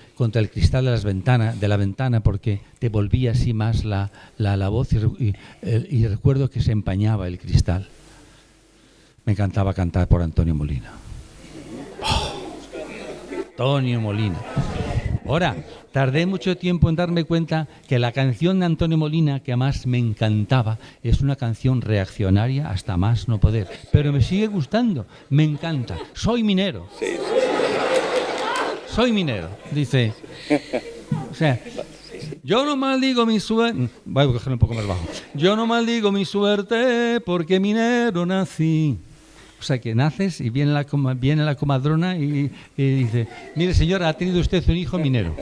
cristal de la ventana, porque te volvía así más la voz, y recuerdo que se empañaba el cristal. Me encantaba cantar por Antonio Molina. Antonio Molina. Ahora, tardé mucho tiempo en darme cuenta que la canción de Antonio Molina, que además me encantaba, es una canción reaccionaria hasta más no poder. Pero me sigue gustando, me encanta. Soy minero. Soy minero, dice. O sea, yo no maldigo mi suerte. Voy a cogerlo un poco más bajo. Yo no maldigo mi suerte porque minero nací. O sea, que naces y viene la comadrona y dice, mire señora, ha tenido usted un hijo minero.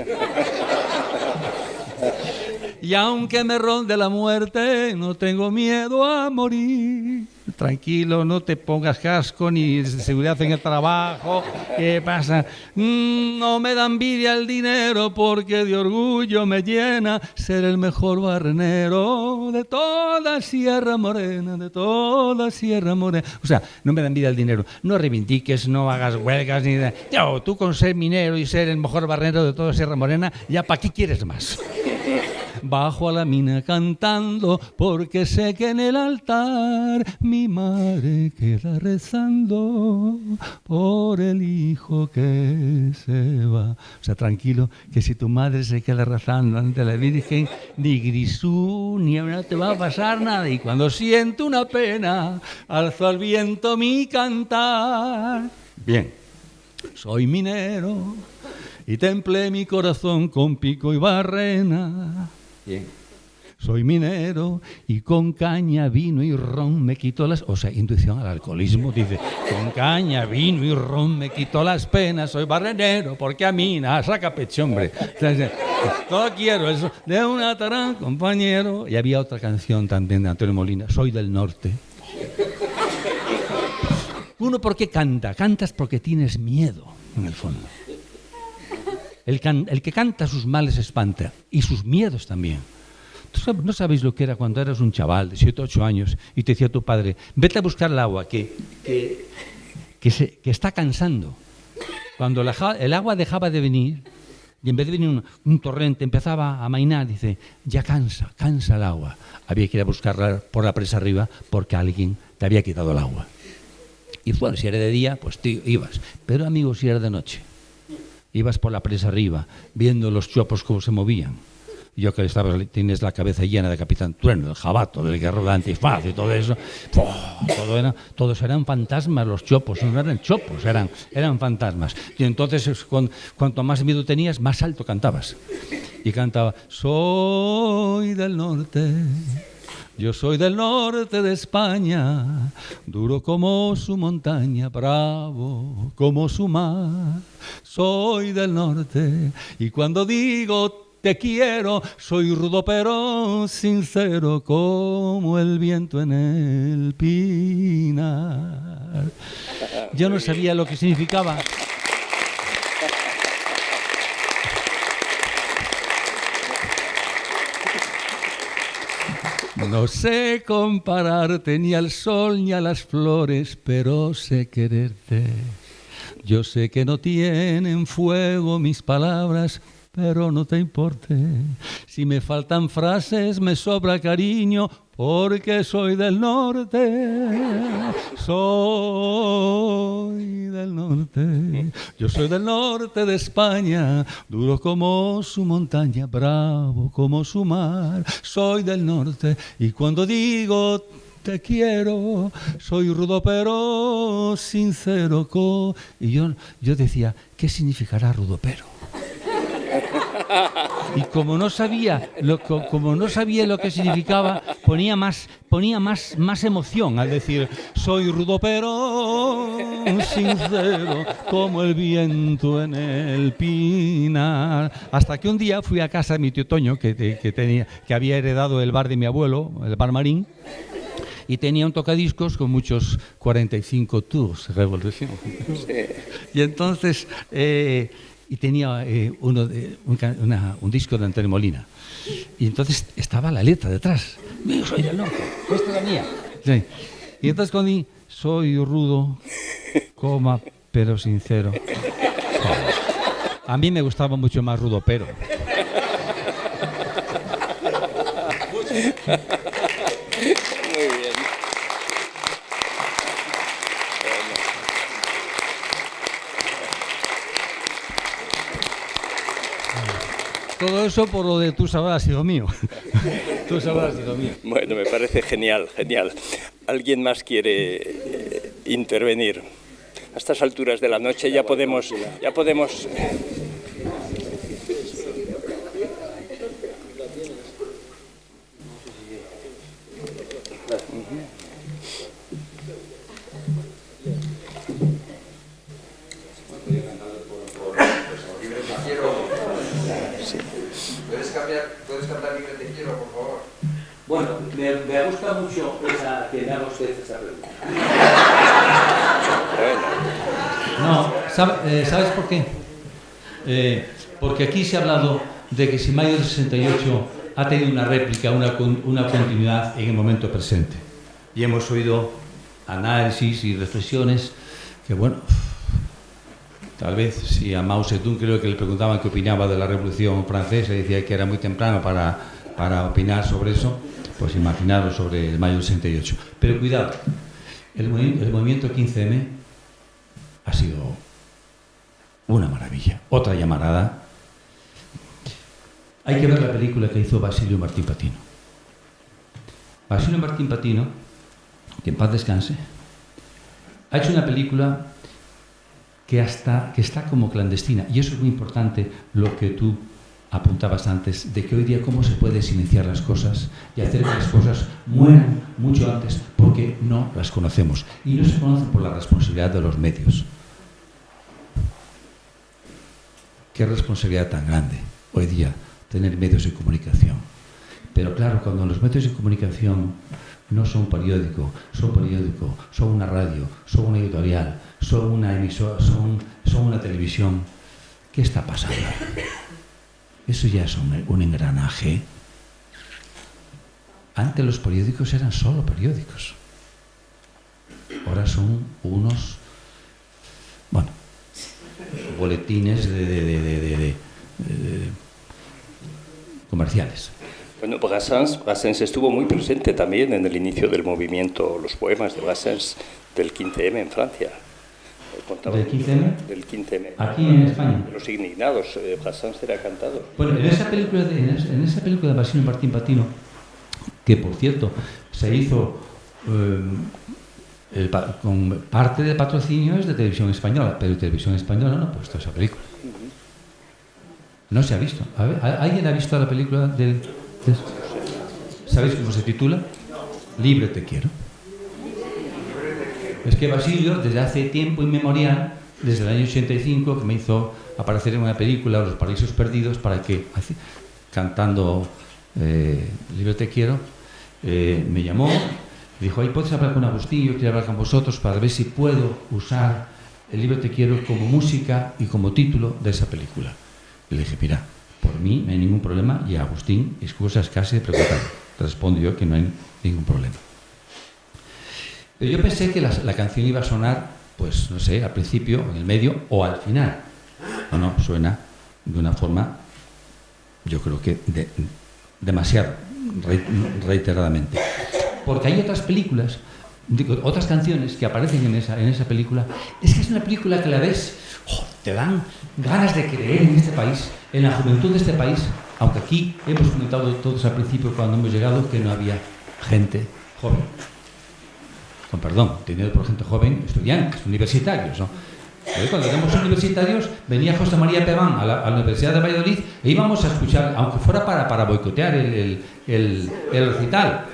Y aunque me ronde la muerte, no tengo miedo a morir. Tranquilo, no te pongas casco ni seguridad en el trabajo. ¿Qué pasa? No me da envidia el dinero, porque de orgullo me llena ser el mejor barrenero de toda Sierra Morena, de toda Sierra Morena. O sea, no me da envidia el dinero. No reivindiques, no hagas huelgas ni nada. Tú con ser minero y ser el mejor barrenero de toda Sierra Morena, ya ¿para qué quieres más? Bajo a la mina cantando, porque sé que en el altar mi madre queda rezando por el hijo que se va. O sea, tranquilo, que si tu madre se queda rezando ante la Virgen, ni grisú, ni no te va a pasar nada. Y cuando siento una pena, alzo al viento mi cantar. Bien, soy minero y templé mi corazón con pico y barrena. Bien. Soy minero y con caña, vino y ron me quito las... O sea, intuición al alcoholismo, dice, con caña, vino y ron me quito las penas, soy barrenero porque a mí nada saca pecho, hombre. No quiero eso, de una tarán, compañero. Y había otra canción también de Antonio Molina, Soy del Norte. Uno, ¿por qué canta? Cantas porque tienes miedo, en el fondo. El que canta sus males espanta, y sus miedos también. ¿No sabéis lo que era cuando eras un chaval de 7 o 8 años y te decía tu padre, vete a buscar el agua, que está cansando? Cuando el agua dejaba de venir, y en vez de venir un torrente empezaba a amainar, dice, ya cansa el agua. Había que ir a buscarla por la presa arriba porque alguien te había quitado el agua. Y bueno, si era de día, pues tío, ibas. Pero amigo, si era de noche, ibas por la presa arriba, viendo los chopos cómo se movían. Yo que tienes la cabeza llena de Capitán Trueno, del Jabato, del Guerrero de Antifaz y todo eso. Todos eran fantasmas los chopos, no eran chopos, eran fantasmas. Y entonces cuanto más miedo tenías, más alto cantabas. Y cantaba, soy del norte, yo soy del norte de España, duro como su montaña, bravo como su mar. Soy del norte y cuando digo te quiero, soy rudo pero sincero como el viento en el pinar. Yo no sabía lo que significaba. No sé compararte ni al sol ni a las flores, pero sé quererte. Yo sé que no tienen fuego mis palabras, pero no te importe. Si me faltan frases, me sobra cariño, porque soy del norte. Soy del norte. Yo soy del norte de España, duro como su montaña, bravo como su mar. Soy del norte y cuando digo te quiero, soy rudo pero sincero. Y yo decía, ¿qué significará rudo pero? Y como no sabía lo que significaba, ponía más emoción al decir soy rudo pero sincero como el viento en el pinar. Hasta que un día fui a casa de mi tío Toño, que había heredado el bar de mi abuelo, el bar Marín, y tenía un tocadiscos con muchos 45 tours Revolution. Sí. Y entonces y tenía un disco de Antonio Molina. Y entonces estaba la letra detrás. Yo soy del norte, esta es la mía. Sí. Y entonces cuando di, soy rudo, coma, pero sincero. A mí me gustaba mucho más rudo, pero. Muy bien. Todo eso por lo de tú sabrás, hijo mío. Tú sabrás, hijo mío. Bueno, me parece genial, genial. ¿Alguien más quiere intervenir? A estas alturas de la noche ya podemos. ¿Puedes cantar Libre te quiero, por favor? Bueno, me gusta mucho esa que me haga usted esa pregunta. No, ¿sabes por qué? Porque aquí se ha hablado de que si Mayo del 68 ha tenido una réplica, una continuidad en el momento presente. Y hemos oído análisis y reflexiones que, bueno, tal vez si a Mao Zedong creo que le preguntaban qué opinaba de la Revolución Francesa y decía que era muy temprano para opinar sobre eso, pues imaginaros sobre el mayo del 68. Pero cuidado, el movimiento 15M ha sido una maravilla. Otra llamarada. Hay que ver la película que hizo Basilio Martín Patino. Basilio Martín Patino, que en paz descanse, ha hecho una película que está como clandestina. Y eso es muy importante, lo que tú apuntabas antes, de que hoy día cómo se puede silenciar las cosas y hacer que las cosas mueran mucho antes, porque no las conocemos. Y no se conocen por la responsabilidad de los medios. Qué responsabilidad tan grande hoy día tener medios de comunicación. Pero claro, cuando los medios de comunicación no son periódico, son una radio, son una editorial, son una emisora, son una televisión, ¿qué está pasando? Eso ya es un engranaje. Antes los periódicos eran solo periódicos. Ahora son unos, bueno, boletines comerciales. Bueno, Brassens estuvo muy presente también en el inicio del movimiento, los poemas de Brassens del 15M en Francia. ¿Del 15M? Del 15M. Aquí en España. Los indignados, Brassens era cantado. Bueno, en esa película de Basilio Martín Patino, que por cierto se hizo con parte de patrocinio es de Televisión Española, pero Televisión Española no ha puesto esa película. No se ha visto. ¿Alguien ha visto la película ¿Sabéis cómo se titula? Libre te quiero. Es que Basilio, desde hace tiempo inmemorial, desde el año 85, que me hizo aparecer en una película, Los paraísos perdidos, para que, cantando Libre te quiero, me llamó, dijo, ahí puedes hablar con Agustín, yo quiero hablar con vosotros para ver si puedo usar el Libre te quiero como música y como título de esa película. Y le dije, mira, por mí no hay ningún problema, y Agustín, excusas casi de preocupar. Respondió que no hay ningún problema. Pero yo pensé que la canción iba a sonar, pues no sé, al principio, en el medio o al final. No, suena de una forma, yo creo que demasiado reiteradamente. Porque hay otras películas, otras canciones que aparecen en esa película. Es que es una película que la ves, te dan ganas de creer en este país, en la juventud de este país, aunque aquí hemos comentado todos al principio cuando hemos llegado que no había gente joven. Con perdón, tenido por gente joven, estudiantes, universitarios, ¿no? Pero cuando éramos universitarios, venía José María Pebán a la Universidad de Valladolid e íbamos a escuchar, aunque fuera para boicotear el recital.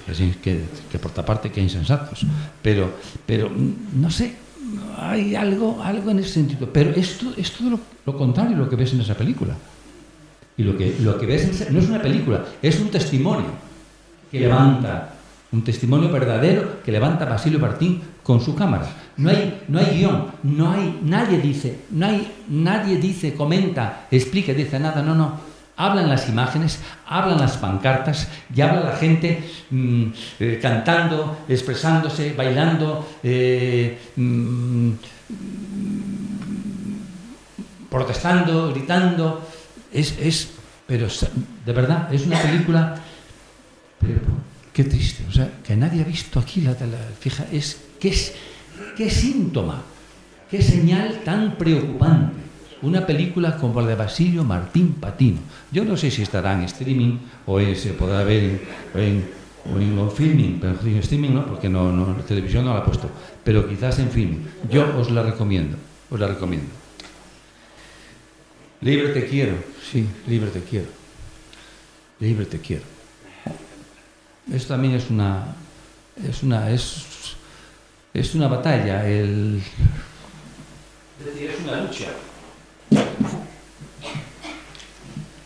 Así que por otra parte, que insensatos. Pero no sé, hay algo en ese sentido. Pero es todo lo contrario lo que ves en esa película. Y lo que ves no es una película, es un testimonio que levanta, un testimonio verdadero que levanta Basilio Martín con su cámara. No hay guión, nadie dice, comenta, explica, dice nada, no. Hablan las imágenes, hablan las pancartas y habla la gente cantando, expresándose, bailando, protestando, gritando. Pero de verdad, es una película, pero qué triste, o sea, que nadie ha visto aquí fija, qué síntoma, qué señal tan preocupante. Una película como la de Basilio Martín Patino. Yo no sé si estará en streaming o se podrá ver en filming, pero en streaming no, porque no, la televisión no la ha puesto, pero quizás en filming. Yo os la recomiendo. Libre te quiero, sí, libre te quiero. Libre te quiero. Esto también es una batalla, es decir, es una lucha.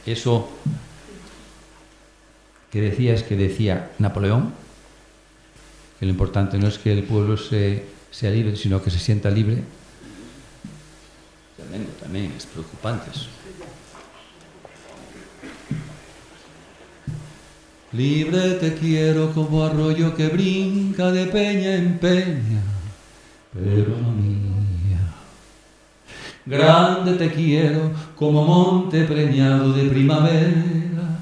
Eso que decía Napoleón, que lo importante no es que el pueblo sea libre, sino que se sienta libre. También es preocupante eso. Libre te quiero como arroyo que brinca de peña en peña, pero no mía. Grande te quiero como monte preñado de primavera,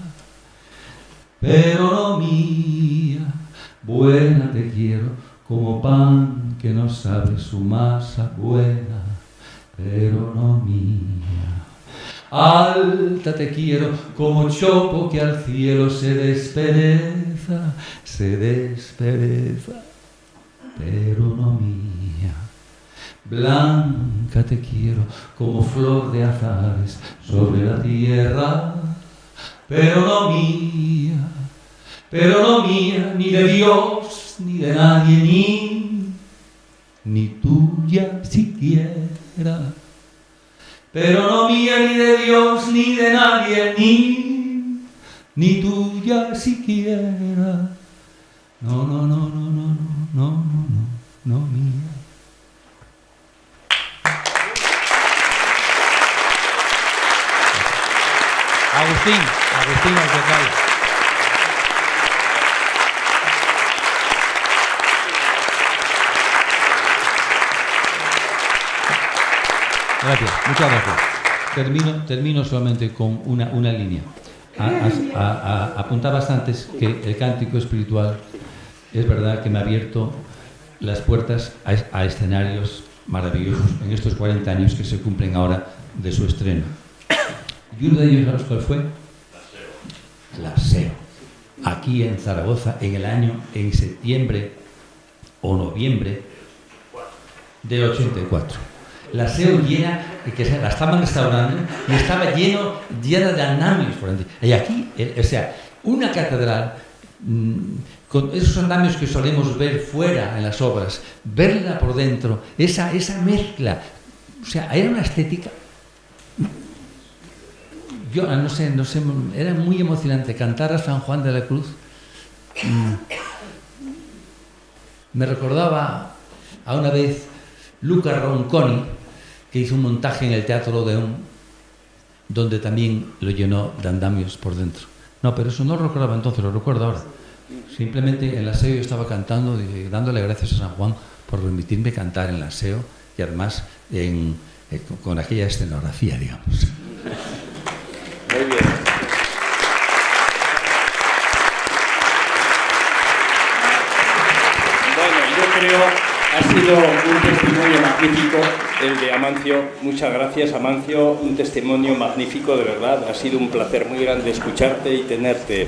pero no mía. Buena te quiero como pan que no sabe su masa buena, pero no mía. Alta te quiero como chopo que al cielo se despereza, pero no mía. Blanca te quiero como flor de azares sobre la tierra, pero no mía, ni de Dios, ni de nadie, ni tuya siquiera. Pero no mía, ni de Dios, ni de nadie, ni tuya siquiera. No, no, no, no, no, no, no, no, no, no mía. Agustín Alcalde. Gracias, muchas gracias. Termino solamente con una línea. Apuntabas antes que el cántico espiritual es verdad que me ha abierto las puertas a escenarios maravillosos en estos 40 años que se cumplen ahora de su estreno. Y uno de ellos, ¿sabes cuál fue? La SEO. Aquí en Zaragoza, en septiembre o noviembre del 84. La SEO llena, que la estaban restaurando, y estaba llena de andamios por dentro. Y aquí, o sea, una catedral, con esos andamios que solemos ver fuera en las obras, verla por dentro, esa mezcla, o sea, era una estética. Yo no sé, era muy emocionante cantar a San Juan de la Cruz. Me recordaba a una vez Luca Ronconi, que hizo un montaje en el Teatro Odeón, donde también lo llenó de andamios por dentro. No, pero eso no lo recordaba entonces, lo recuerdo ahora. Simplemente en la SEO yo estaba cantando, dándole gracias a San Juan por permitirme cantar en la SEO y además con aquella escenografía, digamos. Muy bien. Bueno, yo creo ha sido un testimonio magnífico el de Amancio. Muchas gracias, Amancio. Un testimonio magnífico, de verdad. Ha sido un placer muy grande escucharte y tenerte.